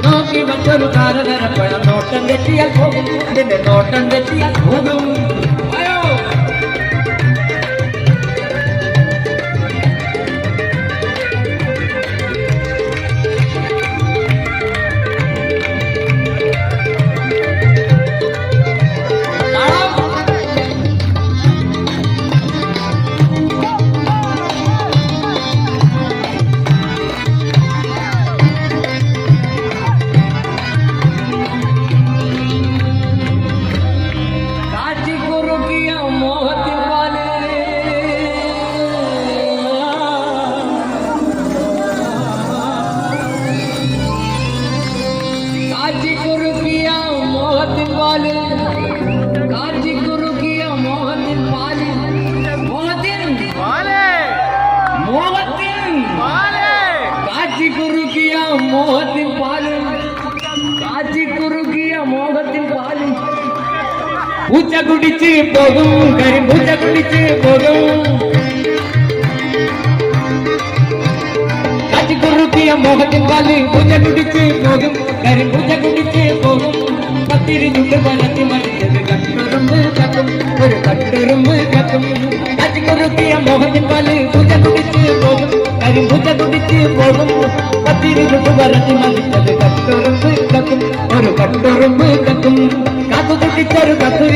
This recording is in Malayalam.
നോക്കി മറ്റൊരു താരതരപ്പഴം നോട്ടം തെറ്റിയാൽ പോകും അതിന്റെ നോട്ടം തെറ്റിയാൽ പോകും മോഹത്തിൻ പാലും കാച്ചിക്കുറുക്കിയ മോഹത്തിൻ പാലും പൂച്ച കുടിച്ച് പോകും കരിമ്പൂച്ച കുടിച്ച് പോകും കാച്ചിക്കുറുക്കിയ മോഹത്തിൻ പാല് പൂച്ച കുടിച്ച് പോകും കരിമ്പൂച്ച കുടിച്ച് പോകും പത്തിരി ചുണ്ട് പരത്തി മരിച്ചത് കട്ടുറുമ്പ് കത്തും ഒരു കട്ടുറുമ്പ് കത്തും കാച്ചിക്കുറുക്കിയ മോഹത്തിൻ പാല് പൂച്ച കുടിച്ച് പോകും കരിമ്പൂച്ച കുടിച്ച് പോകും പത്തിരി ചുണ്ട് പരത്തി മരിച്ചത് കട്ടുറുമ്പ് കത്തും ഒരു കട്ടുറുമ്പ് കത്തും കാത്തു കുട്ടിച്ചൊരു കത്തു